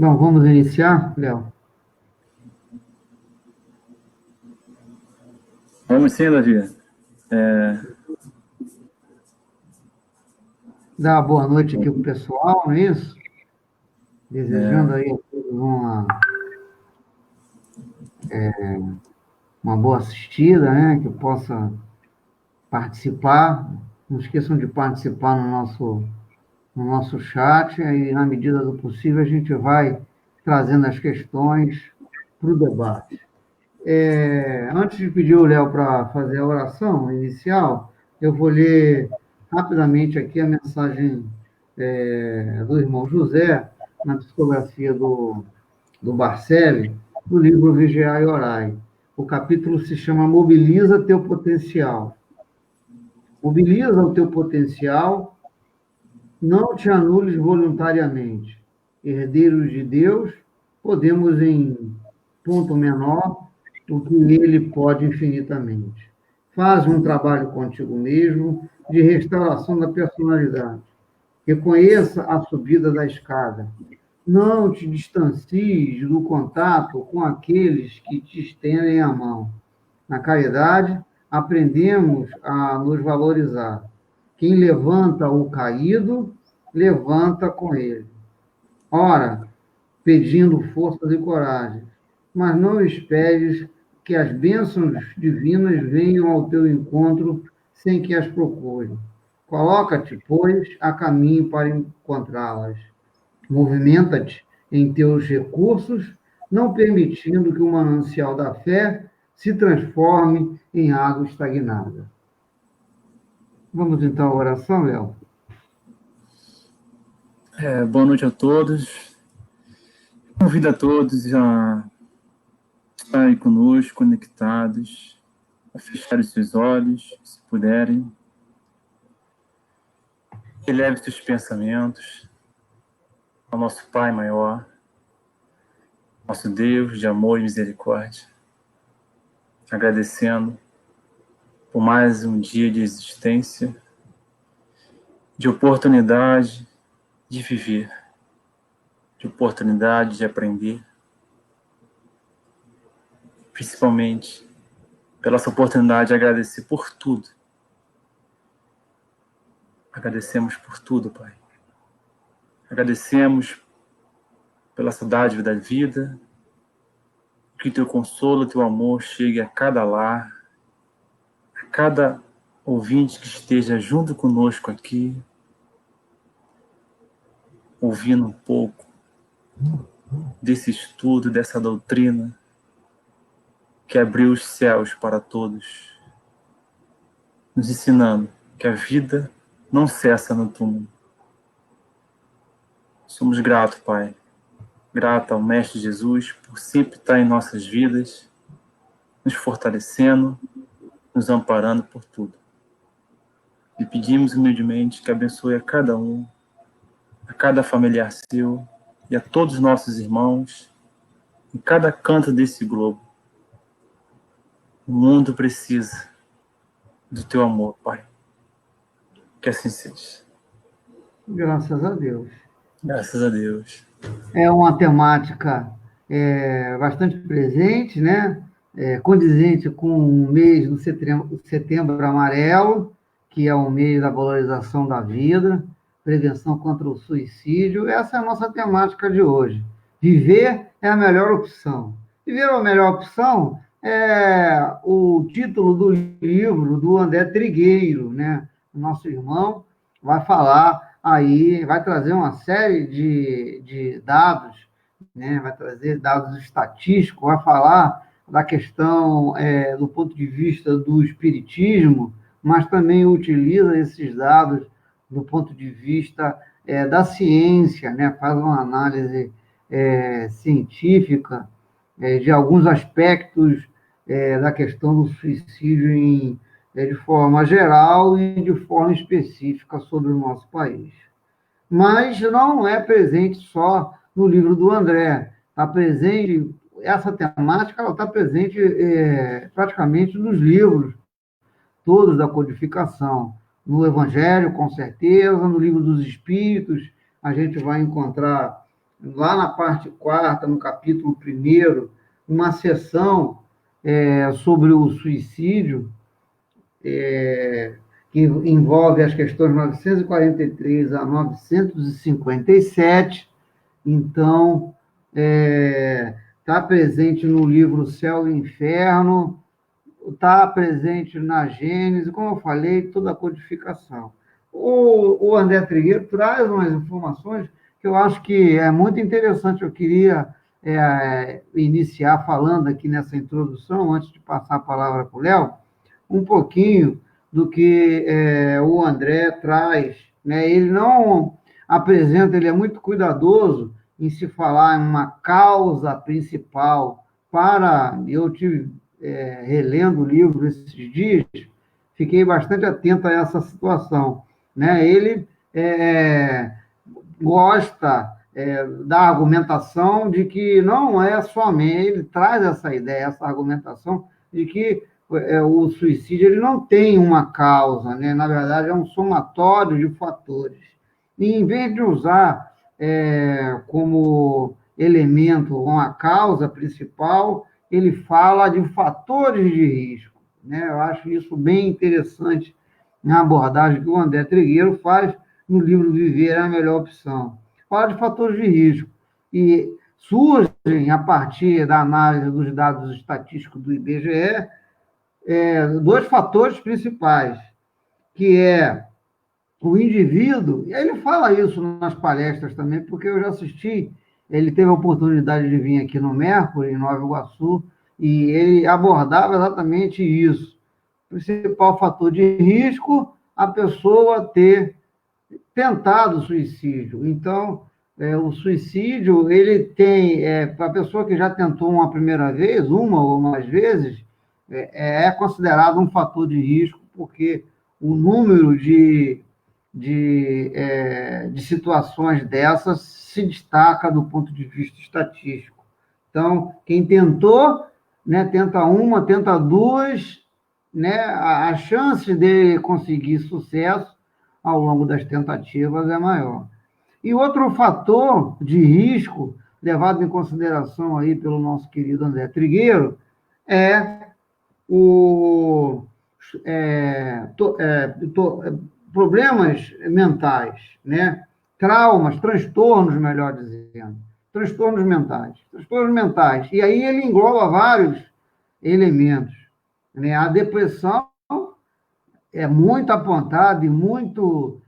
Bom, vamos iniciar, Léo? Vamos sim, Davi. Dar uma boa noite aqui para o pessoal, não é isso? Desejando É, aí a todos uma boa assistida, né? Que possa participar. Não esqueçam de participar no nosso chat, e na medida do possível a gente vai trazendo as questões para o debate. Antes de pedir o Léo para fazer a oração inicial, eu vou ler rapidamente aqui a mensagem do irmão José, na psicografia do Barcelli, no livro Vigiai e Orai. O capítulo se chama Mobiliza Teu Potencial. Mobiliza o teu potencial, não te anules voluntariamente. Herdeiros de Deus, podemos em ponto menor do que ele pode infinitamente. Faz um trabalho contigo mesmo de restauração da personalidade. Reconheça a subida da escada. Não te distancies do contato com aqueles que te estendem a mão. Na caridade, aprendemos a nos valorizar. Quem levanta o caído, levanta com ele. Ora, pedindo forças e coragem, mas não esperes que as bênçãos divinas venham ao teu encontro sem que as procure. Coloca-te, pois, a caminho para encontrá-las. Movimenta-te em teus recursos, não permitindo que o manancial da fé se transforme em água estagnada. Vamos então à oração, Léo? boa noite a todos. Convido a todos a estarem conosco, conectados, a fechar os seus olhos, se puderem. Eleve seus pensamentos ao nosso Pai maior, nosso Deus de amor e misericórdia, agradecendo por mais um dia de existência, de oportunidade de viver, de oportunidade de aprender, principalmente pela essa oportunidade de agradecer por tudo. Agradecemos por tudo, Pai. Agradecemos pela saudade da vida, que teu consolo, teu amor chegue a cada lar, a cada ouvinte que esteja junto conosco aqui, ouvindo um pouco desse estudo, dessa doutrina que abriu os céus para todos, nos ensinando que a vida não cessa no túmulo. Somos gratos, Pai. Grato ao Mestre Jesus por sempre estar em nossas vidas, nos fortalecendo, nos amparando por tudo. E pedimos humildemente que abençoe a cada um, a cada familiar seu e a todos os nossos irmãos em cada canto desse globo. O mundo precisa do teu amor, Pai. Que assim seja. Graças a Deus. Graças a Deus. É uma temática bastante presente, né? Condizente com o mês do setembro amarelo, que é o mês da valorização da vida, prevenção contra o suicídio. Essa é a nossa temática de hoje. Viver é a melhor opção. Viver é a melhor opção é o título do livro do André Trigueiro, né? Nosso irmão vai falar aí, vai trazer uma série de dados, né? Vai trazer dados estatísticos, vai falar da questão do ponto de vista do espiritismo, mas também utiliza esses dados do ponto de vista da ciência, né? Faz uma análise científica de alguns aspectos da questão do suicídio de forma geral e de forma específica sobre o nosso país. Mas não é presente só no livro do André, está presente, essa temática ela está presente praticamente nos livros todos da codificação, no Evangelho, com certeza, no livro dos Espíritos, a gente vai encontrar lá na parte 4ª, no capítulo 1º, uma seção sobre o suicídio, que envolve as questões 943 a 957. Então, está presente no livro Céu e Inferno, está presente na Gênese, como eu falei, toda a codificação. O André Trigueiro traz umas informações que eu acho que é muito interessante. Eu queria iniciar falando aqui nessa introdução, antes de passar a palavra para o Léo, um pouquinho do que o André traz. Né? Ele não apresenta, ele é muito cuidadoso em se falar em uma causa principal para... Eu tive relendo o livro esses dias, fiquei bastante atento a essa situação. Né? Ele gosta da argumentação de que não é somente... Ele traz essa ideia, essa argumentação de que o suicídio ele não tem uma causa, né? Na verdade, é um somatório de fatores. E, em vez de usar como elemento uma causa principal, ele fala de fatores de risco. Né? Eu acho isso bem interessante na abordagem que o André Trigueiro faz no livro Viver é a Melhor Opção. Fala de fatores de risco. E surgem, a partir da análise dos dados estatísticos do IBGE, dois fatores principais, que é o indivíduo, e ele fala isso nas palestras também, porque eu já assisti, ele teve a oportunidade de vir aqui no Mercury, em Nova Iguaçu, e ele abordava exatamente isso. O principal fator de risco, a pessoa ter tentado suicídio. Então, o suicídio, ele tem, para a pessoa que já tentou uma primeira vez, uma ou mais vezes, é considerado um fator de risco, porque o número de situações dessas se destaca do ponto de vista estatístico. Então, quem tentou, né, tenta uma, tenta duas, né, a chance de conseguir sucesso ao longo das tentativas é maior. E outro fator de risco, levado em consideração aí pelo nosso querido André Trigueiro, é problemas mentais, né? Traumas, transtornos, melhor dizendo. Transtornos mentais. Transtornos mentais. E aí ele engloba vários elementos. Né? A depressão é muito apontada e muito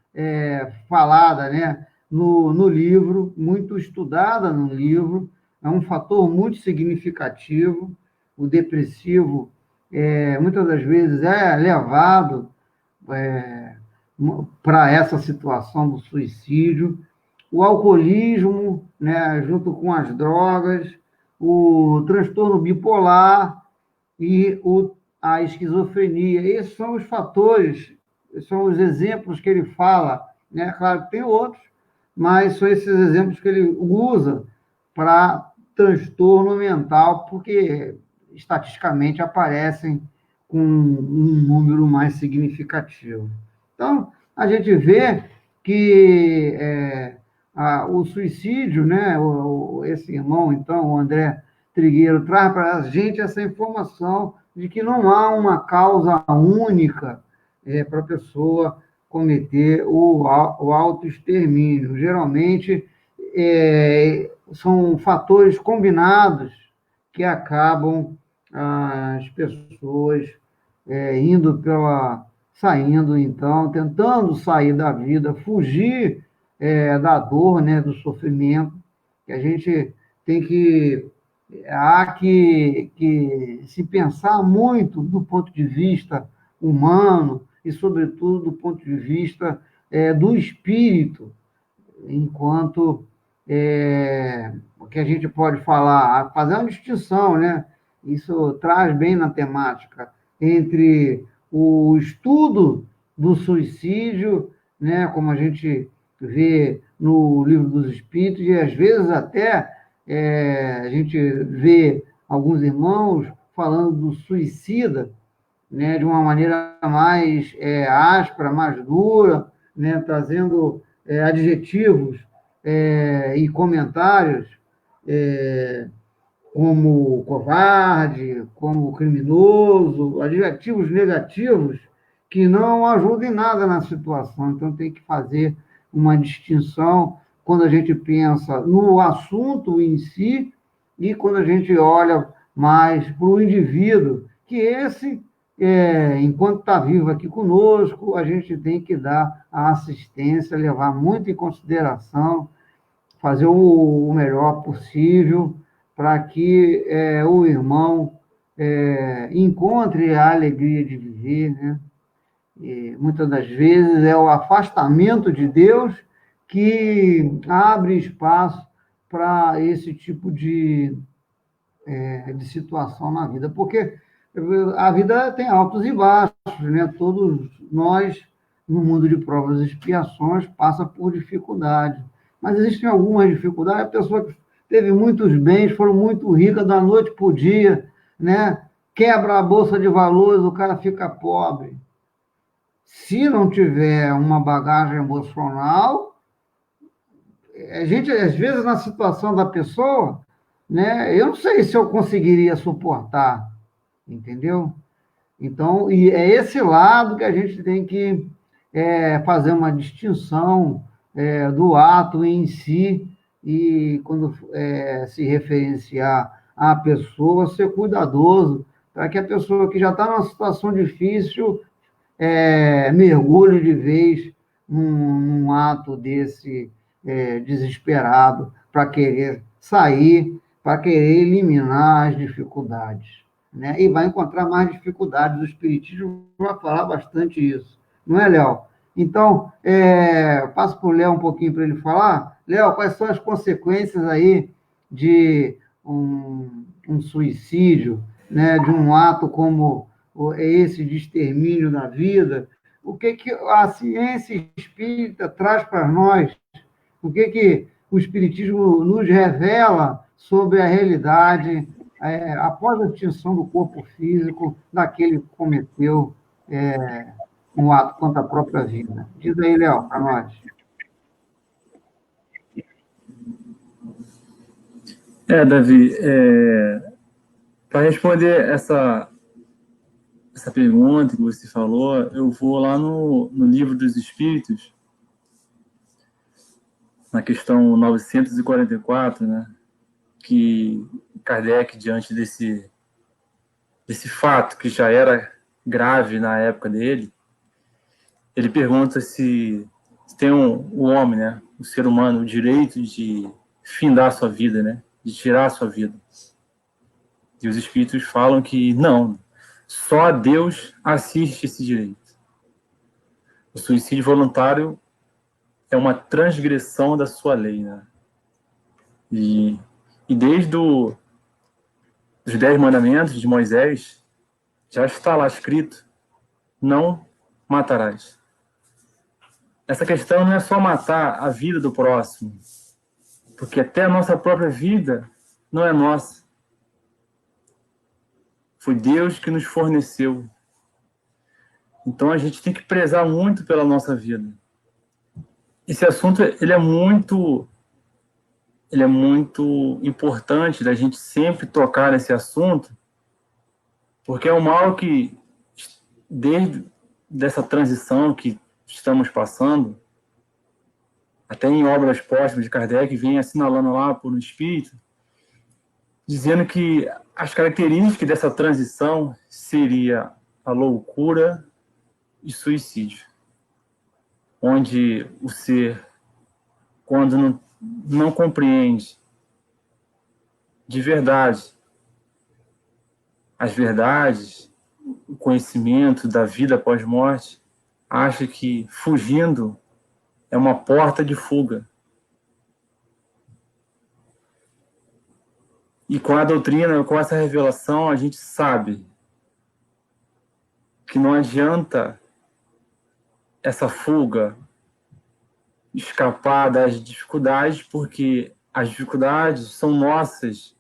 falada, né? no livro, muito estudada no livro. É um fator muito significativo. O depressivo, muitas das vezes, é levado para essa situação do suicídio. O alcoolismo, né, junto com as drogas, o transtorno bipolar e a esquizofrenia. Esses são os fatores, são os exemplos que ele fala. Né? Claro que tem outros, mas são esses exemplos que ele usa para transtorno mental, porque estatisticamente aparecem com um número mais significativo. Então, a gente vê que o suicídio, né, esse irmão, então, o André Trigueiro, traz para a gente essa informação de que não há uma causa única para a pessoa cometer o autoextermínio. Geralmente, são fatores combinados que acabam as pessoas saindo, então, tentando sair da vida, fugir da dor, né, do sofrimento, que a gente tem que... Há que se pensar muito do ponto de vista humano e, sobretudo, do ponto de vista do espírito, enquanto o que a gente pode falar, fazer uma distinção, né? Isso traz bem na temática, entre o estudo do suicídio, né, como a gente vê no Livro dos Espíritos, e às vezes até a gente vê alguns irmãos falando do suicida, né, de uma maneira mais áspera, mais dura, né, trazendo adjetivos e comentários como covarde, como criminoso, adjetivos negativos que não ajudam em nada na situação. Então, tem que fazer uma distinção quando a gente pensa no assunto em si e quando a gente olha mais para o indivíduo, que esse, enquanto está vivo aqui conosco, a gente tem que dar a assistência, levar muito em consideração, fazer o melhor possível para que o irmão encontre a alegria de viver, né? E muitas das vezes é o afastamento de Deus que abre espaço para esse tipo de situação na vida, porque a vida tem altos e baixos, né? Todos nós, no mundo de provas e expiações, passa por dificuldades. Mas existem algumas dificuldades, a pessoa que teve muitos bens, foram muito ricas da noite para o dia, né? Quebra a bolsa de valores, o cara fica pobre. Se não tiver uma bagagem emocional, a gente, às vezes, na situação da pessoa, né? Eu não sei se eu conseguiria suportar, entendeu? Então, e é esse lado que a gente tem que fazer uma distinção do ato em si e, quando se referenciar à pessoa, ser cuidadoso para que a pessoa que já está numa situação difícil mergulhe de vez num ato desse desesperado para querer sair, para querer eliminar as dificuldades, né? E vai encontrar mais dificuldades. O Espiritismo vai falar bastante isso, não é, Léo? Então, passo para o Léo um pouquinho para ele falar. Léo, quais são as consequências aí de um suicídio, né? De um ato como esse de extermínio da vida? O que a ciência espírita traz para nós? O que o Espiritismo nos revela sobre a realidade após a extinção do corpo físico daquele que cometeu um ato contra a própria vida? Diz aí, Léo, para nós. Davi, para responder essa pergunta que você falou, eu vou lá no Livro dos Espíritos, na questão 944, né, que Kardec, diante desse fato que já era grave na época dele, ele pergunta se tem o homem, né, o ser humano, o direito de findar a sua vida, né, de tirar a sua vida. E os espíritos falam que não, só Deus assiste esse direito. O suicídio voluntário é uma transgressão da sua lei, né? E desde os 10 mandamentos de Moisés, já está lá escrito, não matarás. Essa questão não é só matar a vida do próximo, porque até a nossa própria vida não é nossa. Foi Deus que nos forneceu. Então a gente tem que prezar muito pela nossa vida. Esse assunto ele é muito importante da gente sempre tocar nesse assunto, porque é um mal que, desde dessa transição que estamos passando, até em obras póstumas de Kardec, vem assinalando lá por um espírito, dizendo que as características dessa transição seria a loucura e suicídio, onde o ser, quando não compreende de verdade as verdades, o conhecimento da vida após morte, acha que fugindo é uma porta de fuga. E com a doutrina, com essa revelação, a gente sabe que não adianta essa fuga escapar das dificuldades, porque as dificuldades são nossas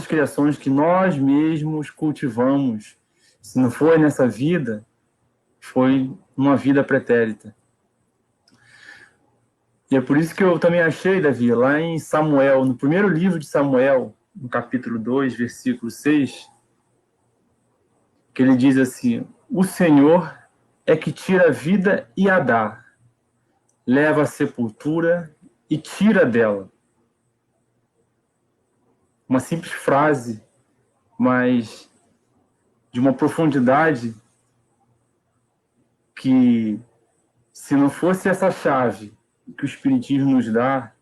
criações que nós mesmos cultivamos. Se não foi nessa vida, foi numa vida pretérita. E é por isso que eu também achei, Davi, lá em Samuel, no primeiro livro de Samuel, no capítulo 2, versículo 6, que ele diz assim: o Senhor é que tira a vida e a dá, leva à sepultura e tira dela. Uma simples frase, mas de uma profundidade que, se não fosse essa chave que o Espiritismo nos dá,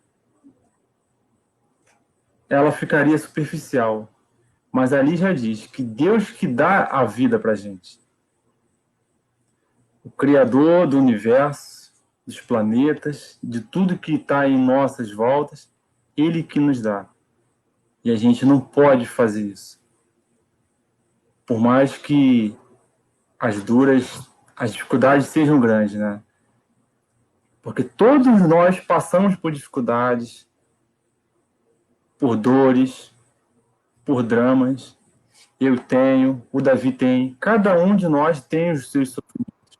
ela ficaria superficial. Mas ali já diz que Deus que dá a vida para a gente. O Criador do universo, dos planetas, de tudo que está em nossas voltas, Ele que nos dá. E a gente não pode fazer isso. Por mais que as dificuldades sejam grandes, né? Porque todos nós passamos por dificuldades, por dores, por dramas. Eu tenho, o Davi tem, cada um de nós tem os seus sofrimentos.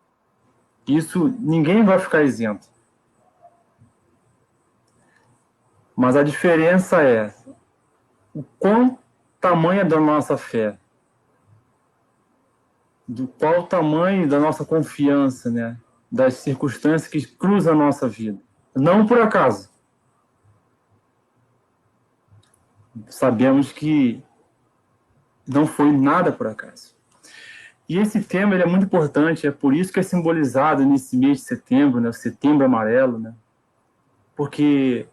Isso ninguém vai ficar isento. Mas a diferença é o quão tamanha da nossa fé, do qual tamanho da nossa confiança, né? Das circunstâncias que cruzam a nossa vida. Não por acaso. Sabemos que não foi nada por acaso. E esse tema ele é muito importante, é por isso que é simbolizado nesse mês de setembro, né? O Setembro Amarelo, né? Porque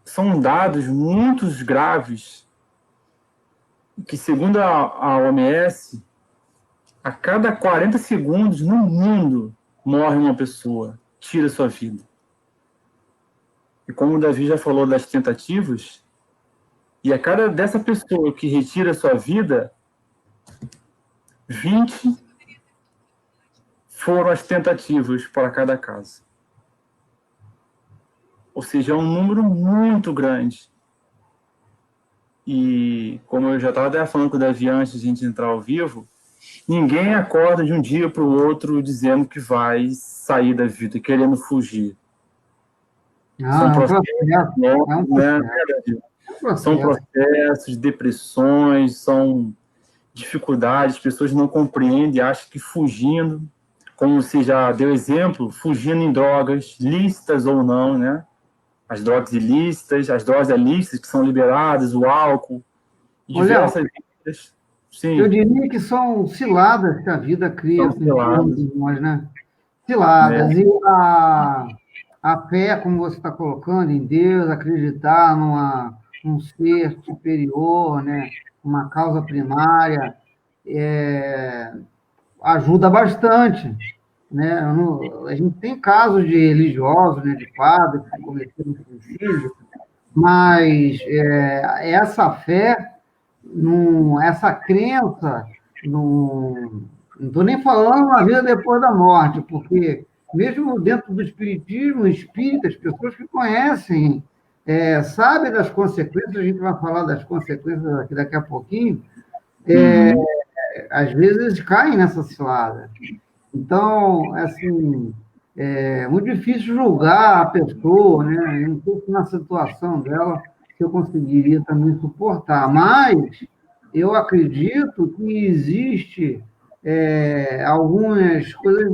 são dados muito graves que, segundo a OMS, a cada 40 segundos no mundo morre uma pessoa, tira sua vida. E como o Davi já falou das tentativas, e a cada dessa pessoa que retira sua vida, 20 foram as tentativas para cada caso. Ou seja, é um número muito grande. E como eu já estava até falando com o Davi antes de a gente entrar ao vivo, ninguém acorda de um dia para o outro dizendo que vai sair da vida, querendo fugir. São processos longos, né? São processos, depressões, são dificuldades, pessoas não compreendem, acham que fugindo, como você já deu exemplo, fugindo em drogas, lícitas ou não, né? As drogas ilícitas, as drogas ilícitas que são liberadas, o álcool, diversas outras. Sim. Eu diria que são ciladas que a vida cria assim, de nós, né? Ciladas. E a fé, como você está colocando, em Deus, acreditar num ser superior, né? Uma causa primária, ajuda bastante. Né? A gente tem casos de religiosos, né, de padres que cometeram suicídio, mas essa fé, essa crença, não estou nem falando na vida depois da morte, porque mesmo dentro do espiritismo, espíritas, pessoas que conhecem, sabem das consequências, a gente vai falar das consequências daqui a pouquinho, às vezes caem nessa cilada. Então, assim, é muito difícil julgar a pessoa, né? Eu não sei se na situação dela se eu conseguiria também suportar, mas eu acredito que existe algumas coisas,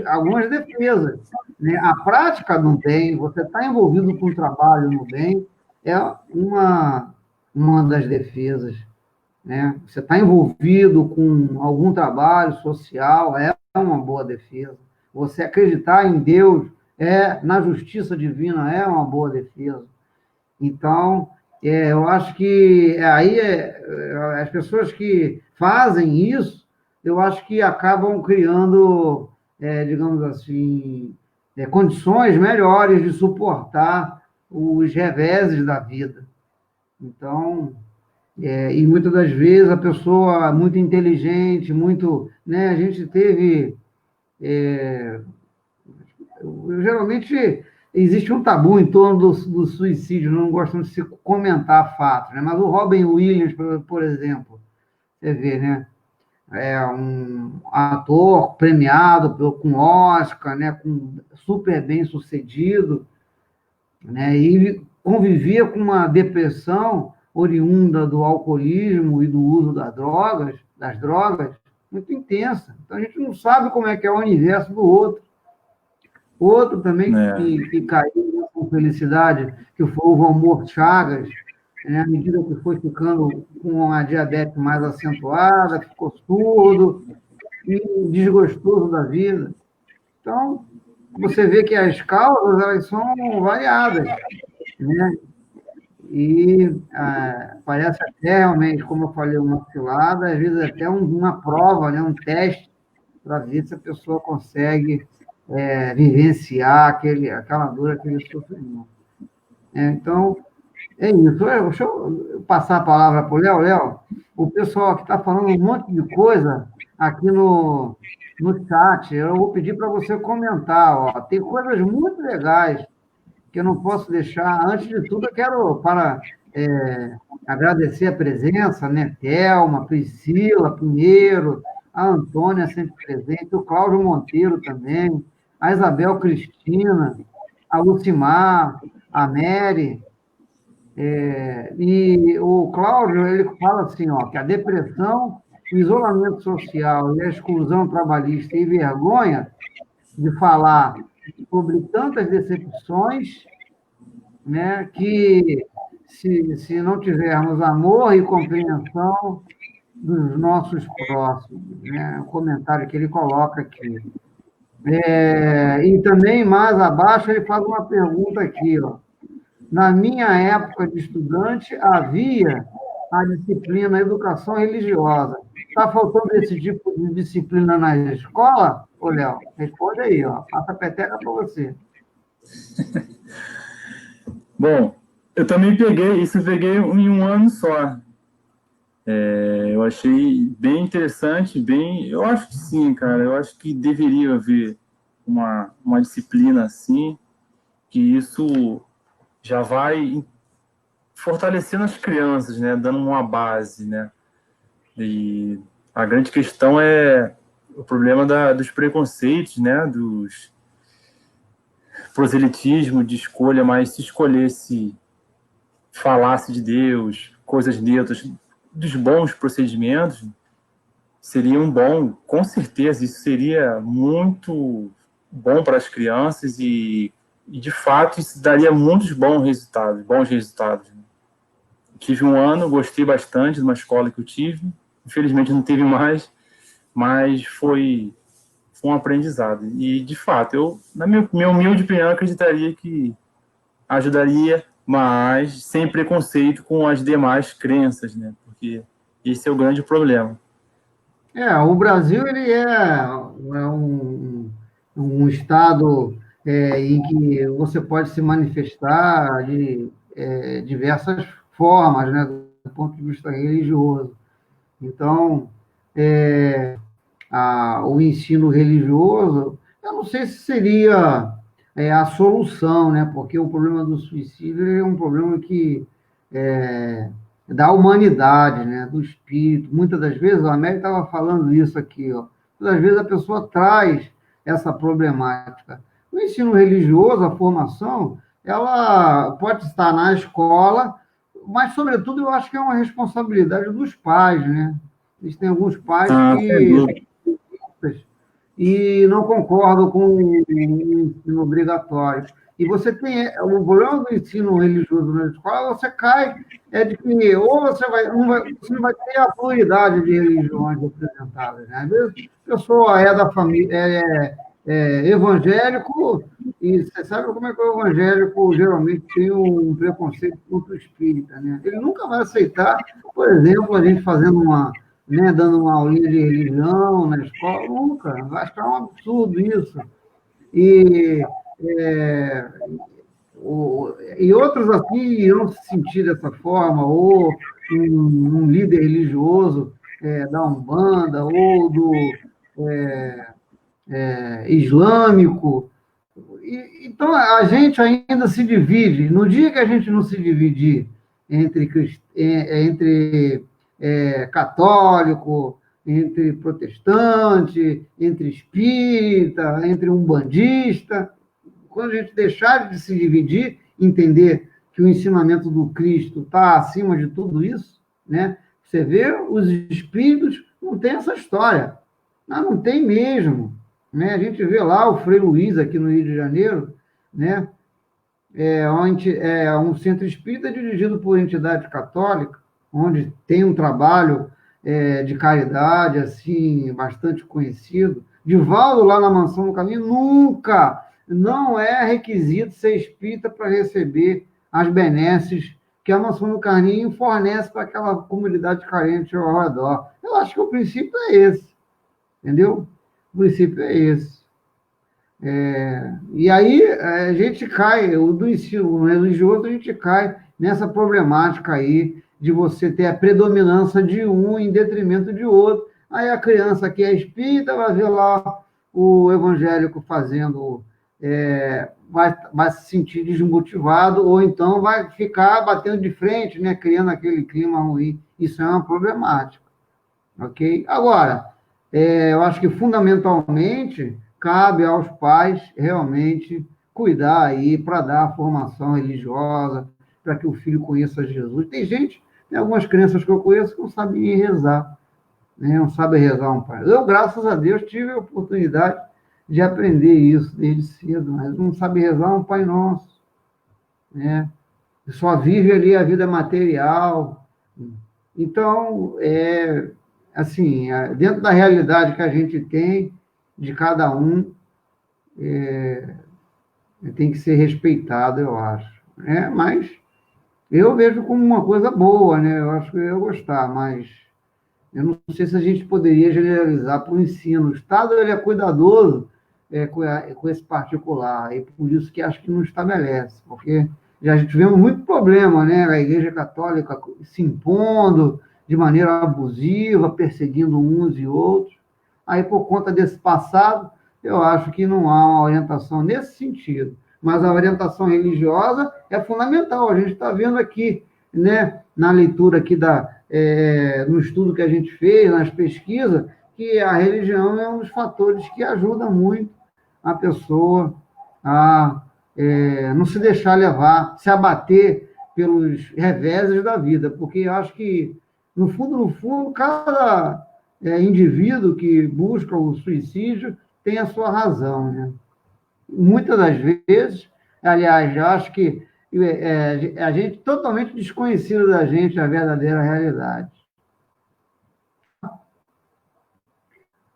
algumas defesas. Né? A prática do bem, você está envolvido com o trabalho no bem, é uma das defesas. Né? Você está envolvido com algum trabalho social, é uma boa defesa. Você acreditar em Deus, na justiça divina, é uma boa defesa. Então, eu acho que aí as pessoas que fazem isso, eu acho que acabam criando, digamos assim, condições melhores de suportar os reveses da vida. Então, e muitas das vezes a pessoa muito inteligente, muito, né, a gente teve, geralmente existe um tabu em torno do suicídio, não gostam de se comentar fatos, né? Mas o Robin Williams, por exemplo, você vê, né? É um ator premiado com Oscar, né? Super bem sucedido, né? E convivia com uma depressão oriunda do alcoolismo e do uso das drogas, muito intensa. Então, a gente não sabe como é que é o universo do outro. Outro também né? que caiu com felicidade, que foi o Valmor Chagas, né? À medida que foi ficando com a diabetes mais acentuada, ficou surdo e desgostoso da vida. Então, você vê que as causas elas são variadas, né? E parece até realmente, como eu falei, uma cilada, às vezes até uma prova, né? Um teste, para ver se a pessoa consegue vivenciar aquela dor, aquele sofrimento. Então, é isso. Deixa eu passar a palavra para o Léo. Léo, o pessoal aqui está falando um monte de coisa aqui no chat. Eu vou pedir para você comentar. Ó. Tem coisas muito legais que eu não posso deixar. Antes de tudo, eu quero agradecer a presença, né? Thelma, Priscila, Pinheiro, a Antônia sempre presente, o Cláudio Monteiro também, a Isabel Cristina, a Lucimar, a Mary, e o Cláudio, ele fala assim, ó, que a depressão, o isolamento social e a exclusão trabalhista e vergonha de falar sobre tantas decepções, né, que se não tivermos amor e compreensão dos nossos próximos, né, o comentário que ele coloca aqui. E também, mais abaixo, ele faz uma pergunta aqui, ó. Na minha época de estudante, havia a disciplina educação religiosa. Está faltando esse tipo de disciplina na escola? Ô, Léo, responde aí, ó. Passa a peteca para você. Bom, eu também peguei em um ano só. Eu achei bem interessante, eu acho que sim, cara, eu acho que deveria haver uma disciplina assim, que isso já vai fortalecendo as crianças, né, dando uma base, né, e a grande questão é o problema dos preconceitos, né, dos proselitismo de escolha, mas se escolhesse falasse de Deus, coisas neutras, dos bons procedimentos, seria com certeza, isso seria muito bom para as crianças de fato, isso daria muitos bons resultados. Tive um ano, gostei bastante de uma escola que eu tive, infelizmente não teve mais, mas foi um aprendizado. E, de fato, na minha humilde opinião, acreditaria que ajudaria, mas sem preconceito com as demais crenças, né? Porque esse é o grande problema. O Brasil ele um estado em que você pode se manifestar de diversas formas, né, do ponto de vista religioso. Então, o ensino religioso, eu não sei se seria a solução, né, porque o problema do suicídio é um problema que da humanidade, né, do espírito. Muitas das vezes, o Américo estava falando isso aqui, ó, muitas das vezes a pessoa traz essa problemática. O ensino religioso, a formação, ela pode estar na escola, mas, sobretudo, eu acho que é uma responsabilidade dos pais, né? Existem alguns pais Sem que dúvida. e não concordam com o ensino obrigatório. E você tem o problema do ensino religioso na escola, você cai de que ou você não vai ter a pluralidade de religiões representadas. Né? Às vezes a pessoa é da família, evangélico, e você sabe como é que o evangélico geralmente tem um preconceito contra o espírita. Né? Ele nunca vai aceitar, por exemplo, a gente fazendo né, dando uma aulinha de religião na escola, nunca. Vai achar um absurdo isso. E, é, e outros aqui irão se sentir dessa forma, ou um líder religioso da Umbanda, ou do islâmico. Então, a gente ainda se divide. No dia que a gente não se dividir entre católico, entre protestante, entre espírita, entre umbandista, quando a gente deixar de se dividir, entender que o ensinamento do Cristo está acima de tudo isso, né? Você vê, os espíritos não tem essa história. Não tem mesmo. Né? A gente vê lá o Frei Luiz, aqui no Rio de Janeiro, né? É um centro espírita dirigido por entidade católica, onde tem um trabalho de caridade, assim, bastante conhecido. Divaldo, lá na Mansão do Caminho, nunca, não é requisito ser espírita para receber as benesses que a Mansão do Caminho fornece para aquela comunidade carente ao redor. Eu acho que o princípio é esse, entendeu? O princípio é esse. E aí a gente cai, o do ensino religioso, a gente cai nessa problemática aí de você ter a predominância de um em detrimento de outro. Aí a criança que é espírita vai ver lá o evangélico fazendo, vai se sentir desmotivado, ou então vai ficar batendo de frente, né, criando aquele clima ruim. Isso é uma problemática, ok? Agora, eu acho que fundamentalmente cabe aos pais realmente cuidar aí para dar a formação religiosa, para que o filho conheça Jesus. Tem algumas crianças que eu conheço que não sabem nem rezar, né? Não sabem rezar um pai. Eu, graças a Deus, tive a oportunidade de aprender isso desde cedo, mas não sabe rezar um Pai Nosso, né? Só vive ali a vida material. Então, assim, dentro da realidade que a gente tem, de cada um, tem que ser respeitado, eu acho. Mas eu vejo como uma coisa boa, né? Eu acho que eu ia gostar, mas eu não sei se a gente poderia generalizar para o ensino. O Estado ele é cuidadoso com esse particular, e por isso que acho que não estabelece, porque já tivemos muito problema, né? A Igreja Católica se impondo de maneira abusiva, perseguindo uns e outros. Aí, por conta desse passado, eu acho que não há uma orientação nesse sentido. Mas a orientação religiosa é fundamental. A gente está vendo aqui, né, na leitura aqui no estudo que a gente fez, nas pesquisas, que a religião é um dos fatores que ajuda muito a pessoa a não se deixar levar, se abater pelos reveses da vida, porque eu acho que, no fundo, cada indivíduo que busca o suicídio tem a sua razão, né? Muitas das vezes, aliás, eu acho que a gente totalmente desconhecido da gente a verdadeira realidade.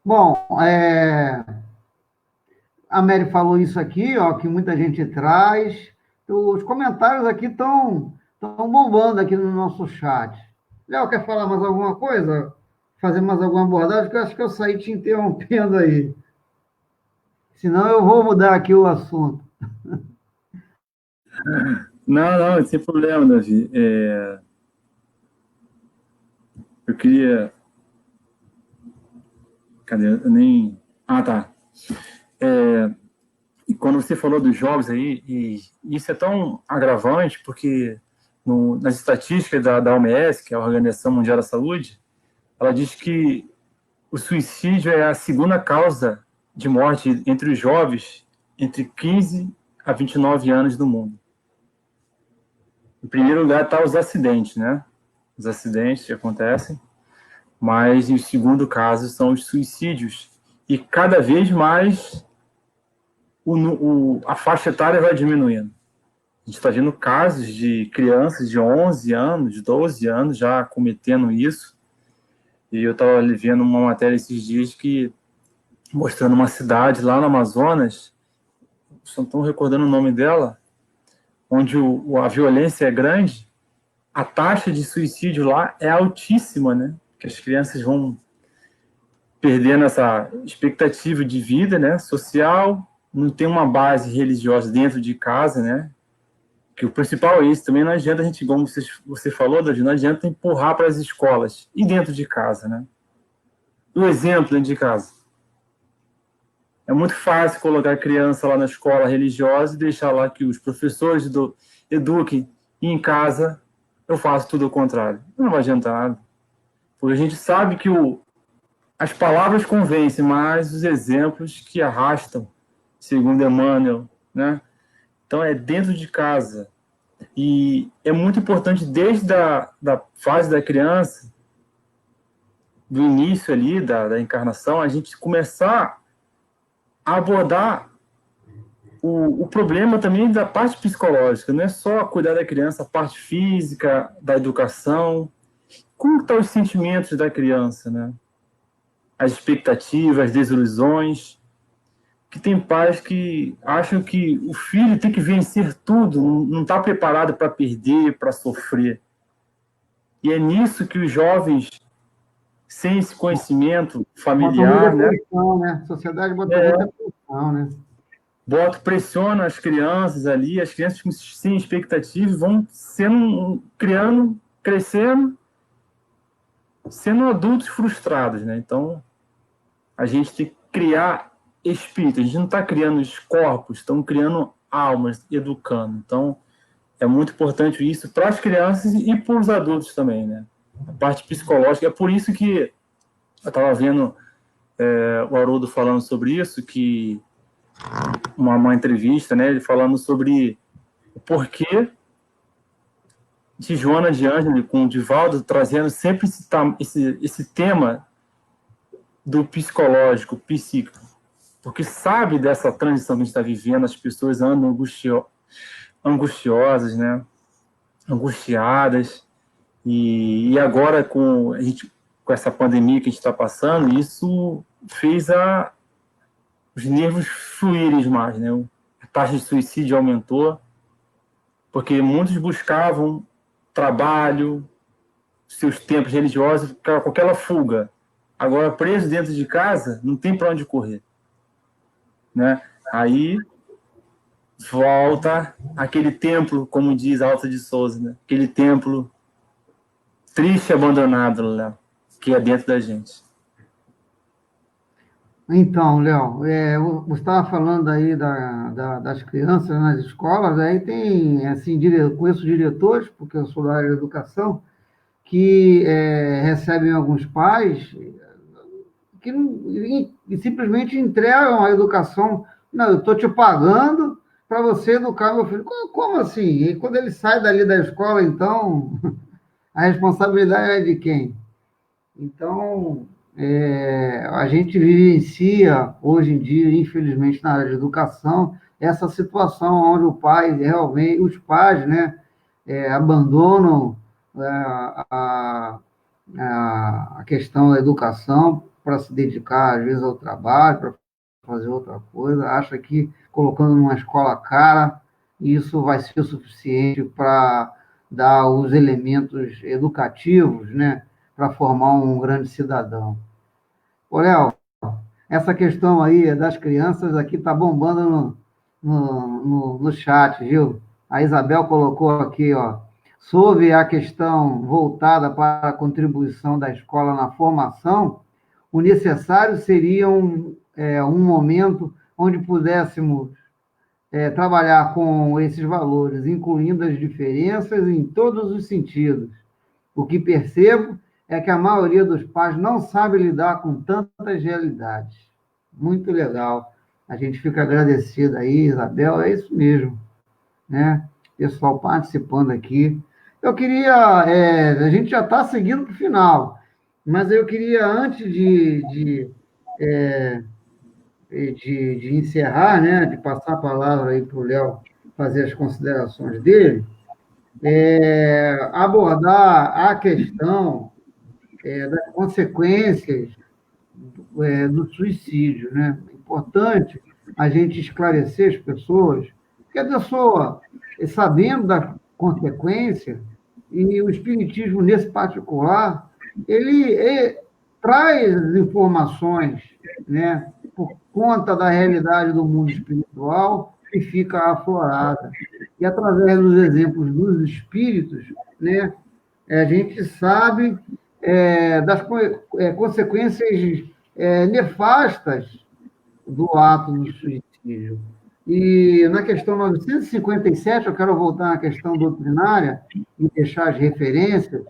Bom, a Mary falou isso aqui, ó, que muita gente traz. Os comentários aqui estão bombando aqui no nosso chat. Léo, quer falar mais alguma coisa? Fazer mais alguma abordagem? Porque eu acho que eu saí te interrompendo aí. Senão eu vou mudar aqui o assunto. Não, sem problema, Davi. Eu queria... Cadê? Eu nem... Ah, tá. E quando você falou dos jovens aí, e isso é tão agravante, porque nas estatísticas da OMS, que é a Organização Mundial da Saúde, ela diz que o suicídio é a segunda causa de morte entre os jovens entre 15 a 29 anos do mundo. Em primeiro lugar está os acidentes, né? Os acidentes que acontecem, mas em segundo caso são os suicídios. E cada vez mais a faixa etária vai diminuindo. A gente está vendo casos de crianças de 11 anos, de 12 anos já cometendo isso. E eu estava vendo uma matéria esses dias mostrando uma cidade lá no Amazonas, não estou recordando o nome dela, onde a violência é grande, a taxa de suicídio lá é altíssima, né? Que as crianças vão perdendo essa expectativa de vida, né? Social, não tem uma base religiosa dentro de casa, né? Que o principal é isso, também não adianta a gente, como você falou, Davi, não adianta empurrar para as escolas e dentro de casa, né? O exemplo dentro de casa. É muito fácil colocar a criança lá na escola religiosa e deixar lá que os professores eduquem, e em casa eu faço tudo ao contrário. Não vai adiantar nada. Porque a gente sabe que as palavras convencem, mas os exemplos que arrastam, segundo Emmanuel, né? Então, é dentro de casa. E é muito importante, desde da fase da criança, do início ali, da encarnação, a gente começar a abordar o problema também da parte psicológica. Não é só cuidar da criança, a parte física, da educação. Como estão os sentimentos da criança, né? As expectativas, as desilusões. Que tem pais que acham que o filho tem que vencer tudo, não está preparado para perder, para sofrer. E é nisso que os jovens, sem esse conhecimento familiar, muita pressão, né? A sociedade bota muita pressão, né? Pressiona as crianças ali, as crianças sem expectativa vão crescendo, sendo adultos frustrados, né? Então, a gente tem que criar espírito, a gente não está criando os corpos, estamos criando almas, educando. Então, é muito importante isso para as crianças e para os adultos também, né? A parte psicológica, é por isso que eu estava vendo o Haroldo falando sobre isso, que uma entrevista, né, ele falando sobre o porquê de Joana de Ângelo com o Divaldo trazendo sempre esse tema do psicológico, psíquico, porque sabe dessa transição que a gente está vivendo, as pessoas andam angustiosas, né, angustiadas, e agora com essa pandemia que a gente está passando, isso fez os nervos fluírem mais, né? A taxa de suicídio aumentou, porque muitos buscavam trabalho, seus tempos religiosos, com aquela fuga. Agora, preso dentro de casa, não tem para onde correr, né? Aí volta aquele templo, como diz Alta de Souza, né? Aquele templo triste e abandonado, né? Que é dentro da gente. Então, Léo, você estava falando aí das crianças nas escolas, aí tem, assim, conheço diretores, porque eu sou da área de educação, que recebem alguns pais que simplesmente entregam a educação. Não, eu estou te pagando para você educar meu filho. Como assim? E quando ele sai dali da escola, então, a responsabilidade é de quem? Então, a gente vivencia hoje em dia, infelizmente, na área de educação, essa situação onde o pai realmente, os pais, né, abandonam a questão da educação para se dedicar, às vezes, ao trabalho, para fazer outra coisa, acha que colocando numa escola cara, isso vai ser o suficiente para dar os elementos educativos, né, para formar um grande cidadão. Ô, Léo, essa questão aí das crianças aqui está bombando no chat, viu? A Isabel colocou aqui, ó, sobre a questão voltada para a contribuição da escola na formação, o necessário seria um momento onde pudéssemos trabalhar com esses valores, incluindo as diferenças em todos os sentidos. O que percebo é que a maioria dos pais não sabe lidar com tantas realidades. Muito legal. A gente fica agradecido aí, Isabel, é isso mesmo, né? Pessoal participando aqui. Eu queria, a gente já está seguindo para o final, mas eu queria, antes de encerrar, né, de passar a palavra aí para o Léo fazer as considerações dele, abordar a questão das consequências do suicídio, né? É importante a gente esclarecer as pessoas, porque a pessoa, sabendo da consequência, e o Espiritismo, nesse particular, ele traz informações, né, por conta da realidade do mundo espiritual, que fica aflorada. E através dos exemplos dos espíritos, né, a gente sabe das consequências nefastas do ato do suicídio. E na questão 957, eu quero voltar na questão doutrinária e deixar as referências.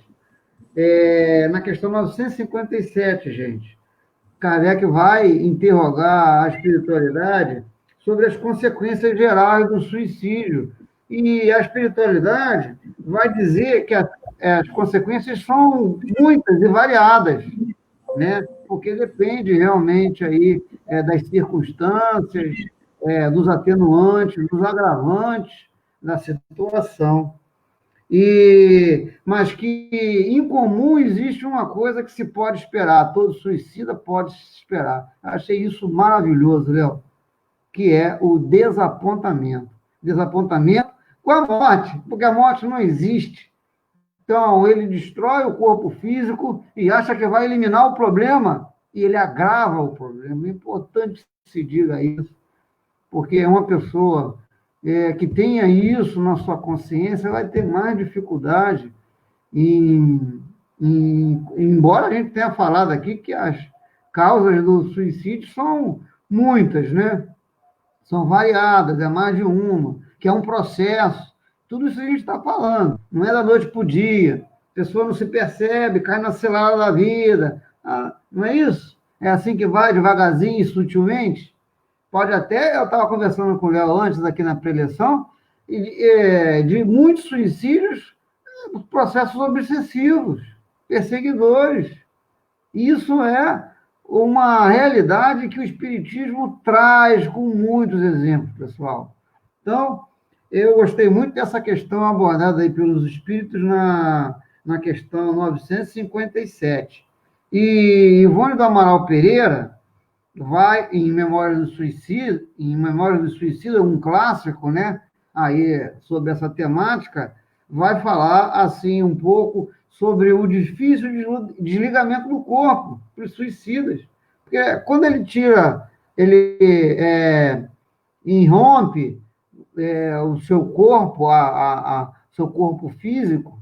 Na questão 957, gente, Kardec vai interrogar a espiritualidade sobre as consequências gerais do suicídio. E a espiritualidade vai dizer que as consequências são muitas e variadas, né? Porque depende realmente aí das circunstâncias, dos atenuantes, dos agravantes da situação. Mas que em comum existe uma coisa que se pode esperar, todo suicida pode esperar. Achei isso maravilhoso, Léo, que é o desapontamento. Desapontamento com a morte, porque a morte não existe. Então, ele destrói o corpo físico e acha que vai eliminar o problema, e ele agrava o problema. É importante que se diga isso, porque uma pessoa que tenha isso na sua consciência vai ter mais dificuldade embora a gente tenha falado aqui que as causas do suicídio são muitas, né? São variadas, é mais de uma, que é um processo. Tudo isso a gente está falando, não é da noite para o dia. A pessoa não se percebe, cai na cilada da vida. Não é isso? É assim que vai, devagarzinho e sutilmente? Pode até, eu estava conversando com o Léo antes aqui na preleção, de muitos suicídios, processos obsessivos, perseguidores. Isso é uma realidade que o Espiritismo traz com muitos exemplos, pessoal. Então, eu gostei muito dessa questão abordada aí pelos Espíritos na questão 957. E Ivone do Amaral Pereira vai, em Memórias do Suicídio, um clássico, né? Aí, sobre essa temática, vai falar, assim, um pouco sobre o difícil desligamento do corpo para os suicidas. Porque quando ele irrompe o seu corpo, seu corpo físico,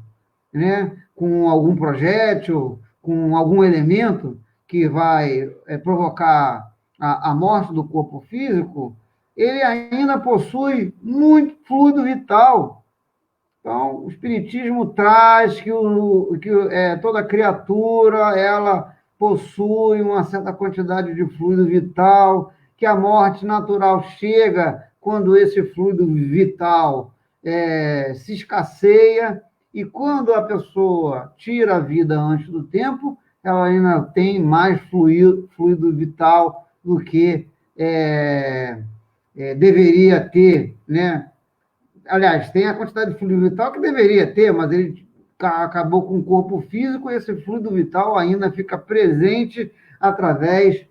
né, com algum projétil, com algum elemento que vai provocar a morte do corpo físico, ele ainda possui muito fluido vital. Então, o Espiritismo traz que toda criatura ela possui uma certa quantidade de fluido vital, que a morte natural chega quando esse fluido vital se escasseia, e quando a pessoa tira a vida antes do tempo, ela ainda tem mais fluido vital do que deveria ter, né? Aliás, tem a quantidade de fluido vital que deveria ter, mas ele acabou com o corpo físico e esse fluido vital ainda fica presente através,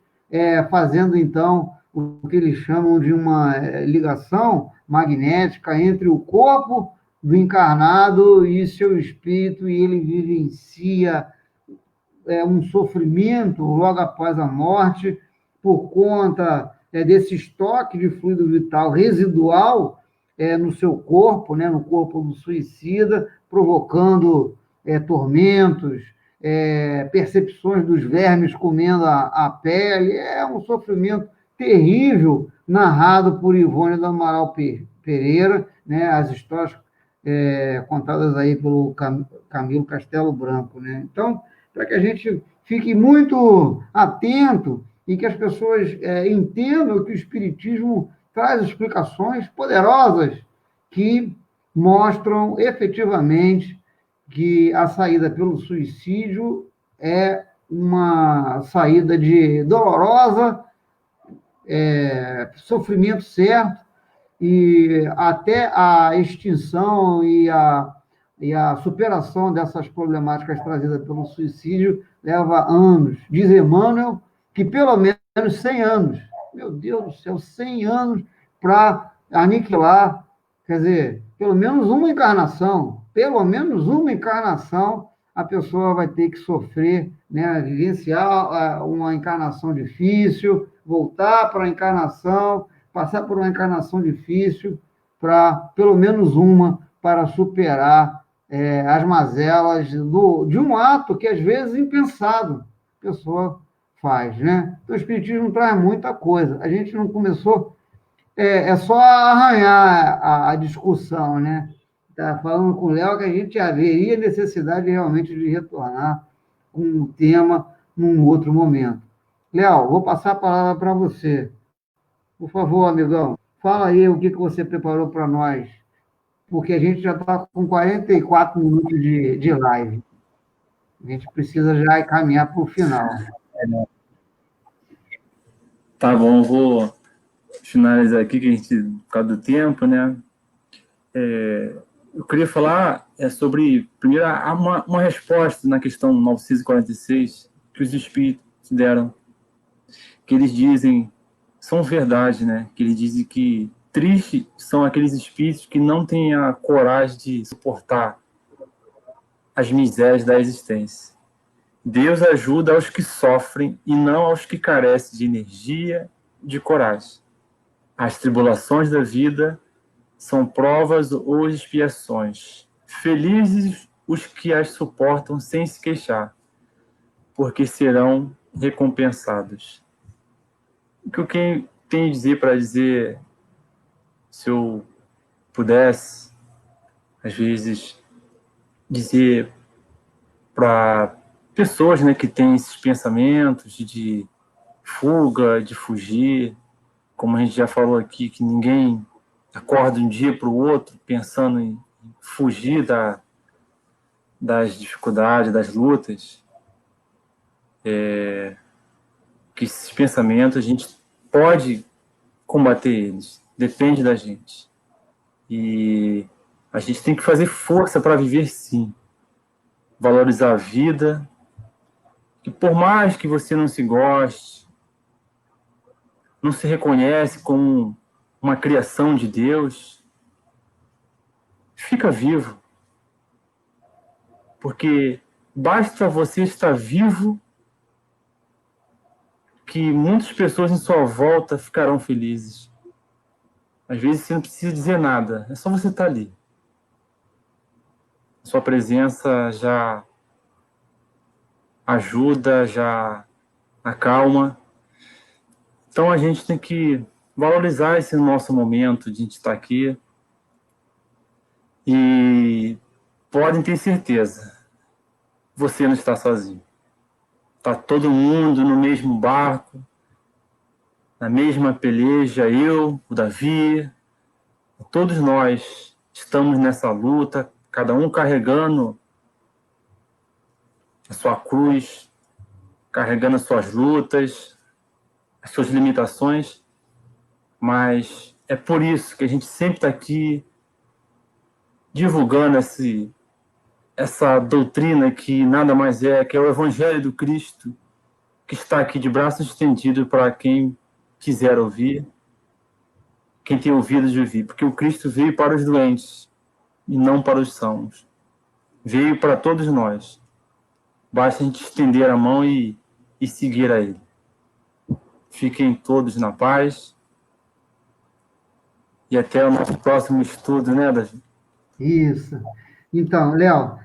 fazendo, então, o que eles chamam de uma ligação magnética entre o corpo do encarnado e seu espírito, e ele vivencia um sofrimento logo após a morte por conta desse estoque de fluido vital residual no seu corpo, né, no corpo do suicida, provocando tormentos, percepções dos vermes comendo a pele. É um sofrimento terrível, narrado por Ivone do Amaral Pereira, né, as histórias contadas aí pelo Camilo Castelo Branco, né? Então, para que a gente fique muito atento e que as pessoas entendam que o Espiritismo traz explicações poderosas que mostram efetivamente que a saída pelo suicídio é uma saída dolorosa, sofrimento certo, e até a extinção e a superação dessas problemáticas trazidas pelo suicídio leva anos. Diz Emmanuel que pelo menos 100 anos. Meu Deus do céu, 100 anos para aniquilar, quer dizer, pelo menos uma encarnação a pessoa vai ter que sofrer, né, vivenciar uma encarnação difícil, voltar para a encarnação, passar por uma encarnação difícil, pelo menos uma, para superar as mazelas de um ato que, às vezes, impensado, a pessoa faz, né? Então, o Espiritismo traz muita coisa. A gente não começou... É só arranhar a discussão, né? Está falando com o Léo que a gente haveria necessidade realmente de retornar com o tema num outro momento. Léo, vou passar a palavra para você. Por favor, amigão, fala aí o que você preparou para nós, porque a gente já está com 44 minutos de live. A gente precisa já caminhar para o final. Tá bom, vou finalizar aqui, que a gente, por causa do tempo, né? Eu queria falar sobre, primeiro, há uma resposta na questão 946 que os espíritos deram, que eles dizem, são verdade, né? Que eles dizem que tristes são aqueles espíritos que não têm a coragem de suportar as misérias da existência. Deus ajuda aos que sofrem e não aos que carecem de energia, de coragem. As tribulações da vida são provas ou expiações. Felizes os que as suportam sem se queixar, porque serão recompensados. O que eu tenho a dizer para dizer, se eu pudesse, às vezes, dizer para pessoas, né, que têm esses pensamentos de fuga, de fugir, como a gente já falou aqui, que ninguém acorda um dia para o outro pensando em fugir das dificuldades, das lutas, que esses pensamentos a gente pode combater eles, depende da gente. E a gente tem que fazer força para viver, sim, valorizar a vida, e por mais que você não se goste, não se reconhece como uma criação de Deus, fica vivo. Porque basta você estar vivo que muitas pessoas em sua volta ficarão felizes. Às vezes você não precisa dizer nada, é só você estar ali. Sua presença já ajuda, já acalma. Então a gente tem que valorizar esse nosso momento de a gente estar aqui. E podem ter certeza, você não está sozinho. Está todo mundo no mesmo barco, na mesma peleja, eu, o Davi, todos nós estamos nessa luta, cada um carregando a sua cruz, carregando as suas lutas, as suas limitações, mas é por isso que a gente sempre está aqui divulgando essa doutrina que nada mais é, que é o Evangelho do Cristo, que está aqui de braços estendidos para quem quiser ouvir, quem tem ouvido de ouvir, porque o Cristo veio para os doentes e não para os sãos. Veio para todos nós. Basta a gente estender a mão e seguir a Ele. Fiquem todos na paz. E até o nosso próximo estudo, né, Davi? Isso. Então, Léo,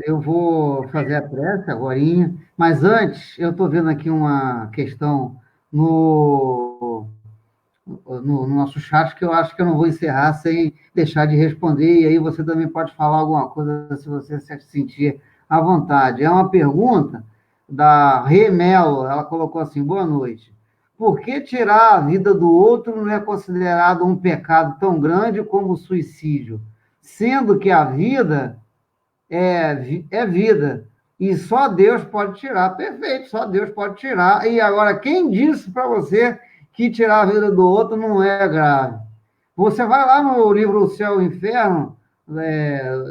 eu vou fazer a prece agorinha, mas antes, eu estou vendo aqui uma questão no, no nosso chat que eu acho que eu não vou encerrar sem deixar de responder, e aí você também pode falar alguma coisa se você se sentir à vontade. É uma pergunta da Remelo, ela colocou assim, boa noite. Por que tirar a vida do outro não é considerado um pecado tão grande como o suicídio? Sendo que a vida é vida. E só Deus pode tirar. Perfeito, só Deus pode tirar. E agora, quem disse para você que tirar a vida do outro não é grave? Você vai lá no livro O Céu e o Inferno,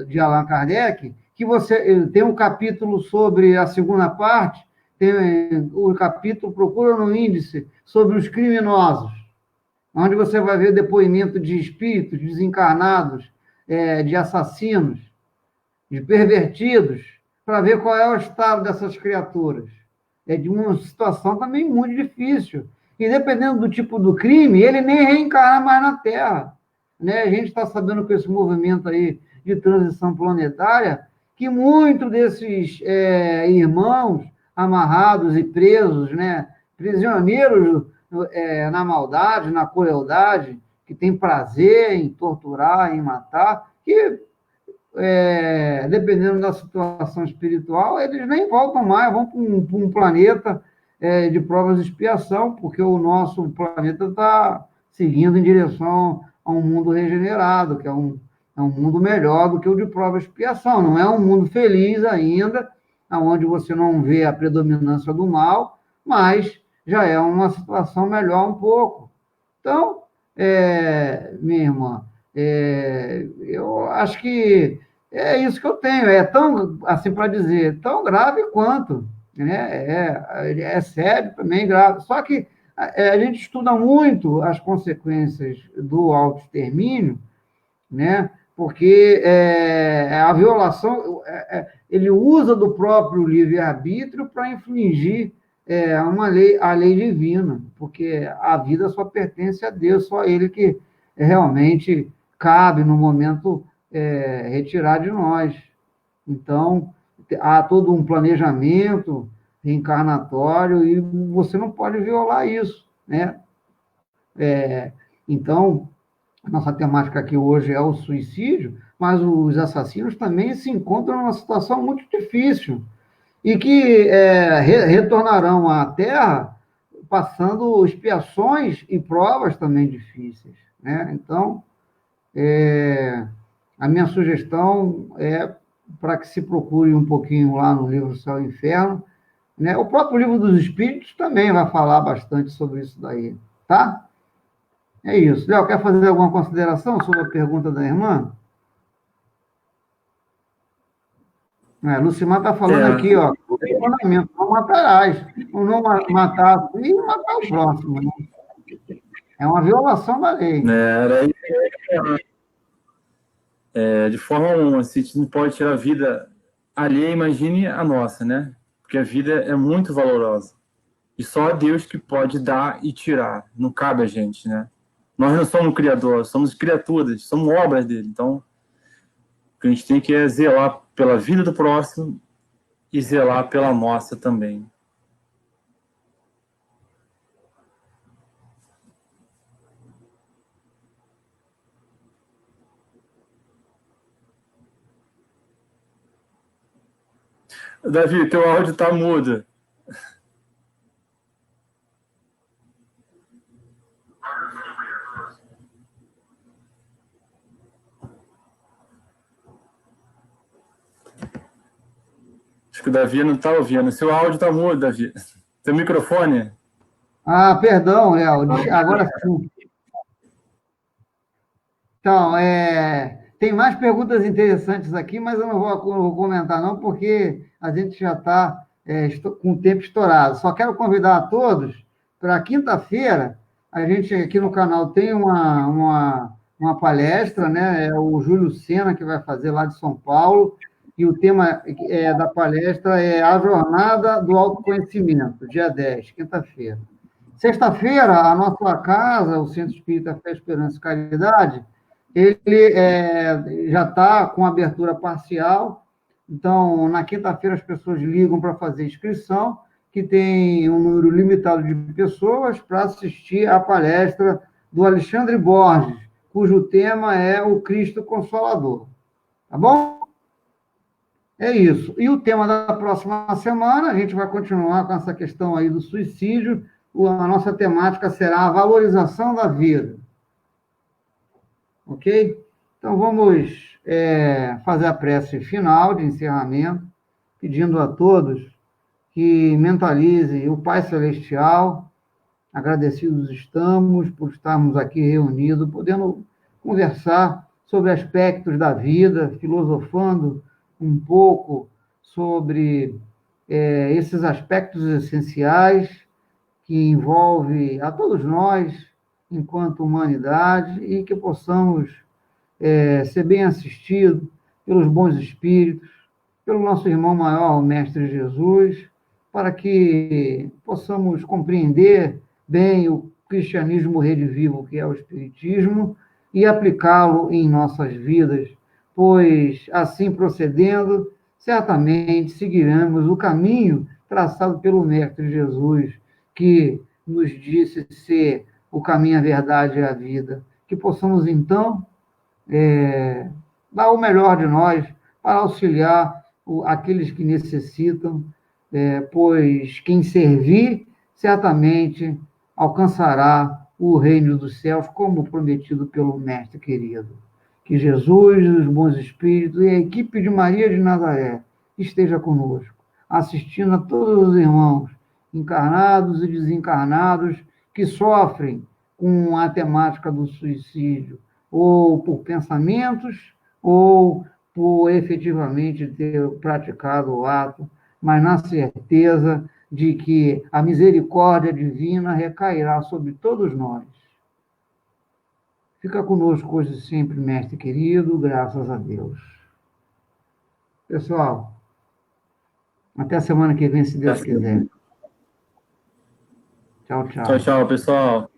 de Allan Kardec, que você tem um capítulo sobre a segunda parte, tem o capítulo, procura no índice, sobre os criminosos, onde você vai ver depoimento de espíritos desencarnados, de assassinos, de pervertidos, para ver qual é o estado dessas criaturas. É de uma situação também muito difícil. E dependendo do tipo do crime, ele nem reencarna mais na Terra. Né? A gente está sabendo com esse movimento aí de transição planetária, que muitos desses irmãos amarrados e presos, né? Prisioneiros na maldade, na crueldade, que tem prazer em torturar, em matar, que dependendo da situação espiritual, eles nem voltam mais, vão para um planeta de provas e expiação, porque o nosso planeta está seguindo em direção a um mundo regenerado, que é um mundo melhor do que o de prova e expiação. Não é um mundo feliz ainda, onde você não vê a predominância do mal, mas já é uma situação melhor um pouco. Então, minha irmã, eu acho que é isso que eu tenho. É tão, assim para dizer, tão grave quanto, né? É sério também, grave. Só que a gente estuda muito as consequências do autoextermínio, né? Porque a violação, ele usa do próprio livre-arbítrio para infligir a lei divina, porque a vida só pertence a Deus, só Ele que realmente cabe no momento retirar de nós. Então, há todo um planejamento reencarnatório e você não pode violar isso, né? Então, a nossa temática aqui hoje é o suicídio, mas os assassinos também se encontram numa situação muito difícil e que retornarão à Terra passando expiações e provas também difíceis, né? Então, a minha sugestão é para que se procure um pouquinho lá no livro Céu e Inferno, né? O próprio livro dos Espíritos também vai falar bastante sobre isso daí, tá? É isso. Léo, quer fazer alguma consideração sobre a pergunta da irmã? Lucimar está falando aqui, ó, não matarás. Ou não matar assim e matar o próximo, né? É uma violação da lei. Era aí, de forma alguma, se a gente não pode tirar a vida alheia, imagine a nossa, né? Porque a vida é muito valorosa. E só Deus que pode dar e tirar. Não cabe a gente, né? Nós não somos criadores, somos criaturas, somos obras dele. Então, o que a gente tem que é zelar pela vida do próximo e zelar pela nossa também. Davi, teu áudio tá mudo. Acho que o Davi não está ouvindo. Seu áudio está mudo, Davi. Seu microfone. Ah, perdão, Léo. Agora sim. Então, tem mais perguntas interessantes aqui, mas eu não vou comentar, não, porque a gente já está com o tempo estourado. Só quero convidar a todos para quinta-feira. A gente aqui no canal tem uma palestra, né? É o Júlio Sena que vai fazer lá de São Paulo, e o tema da palestra é A Jornada do Autoconhecimento, dia 10, quinta-feira. Sexta-feira, a nossa casa, o Centro Espírita Fé, Esperança e Caridade, ele já está com abertura parcial, então, na quinta-feira, as pessoas ligam para fazer inscrição, que tem um número limitado de pessoas para assistir à palestra do Alexandre Borges, cujo tema é o Cristo Consolador. Tá bom? É isso. E o tema da próxima semana, a gente vai continuar com essa questão aí do suicídio. A nossa temática será a valorização da vida. Ok? Então, vamos fazer a prece final de encerramento, pedindo a todos que mentalizem o Pai Celestial. Agradecidos estamos por estarmos aqui reunidos, podendo conversar sobre aspectos da vida, filosofando um pouco sobre esses aspectos essenciais que envolvem a todos nós, enquanto humanidade, e que possamos ser bem assistidos pelos bons espíritos, pelo nosso irmão maior, o Mestre Jesus, para que possamos compreender bem o cristianismo redivivo, que é o Espiritismo, e aplicá-lo em nossas vidas, pois, assim procedendo, certamente seguiremos o caminho traçado pelo Mestre Jesus, que nos disse ser o caminho, a verdade e a vida. Que possamos, então, dar o melhor de nós para auxiliar aqueles que necessitam, pois quem servir certamente alcançará o reino dos céus, como prometido pelo Mestre querido. Que Jesus, os bons espíritos e a equipe de Maria de Nazaré esteja conosco, assistindo a todos os irmãos, encarnados e desencarnados, que sofrem com a temática do suicídio, ou por pensamentos, ou por efetivamente ter praticado o ato, mas na certeza de que a misericórdia divina recairá sobre todos nós. Fica conosco hoje sempre, mestre querido, graças a Deus. Pessoal, até a semana que vem, se Deus quiser. Tchau, Tchau, tchau. tchau, pessoal.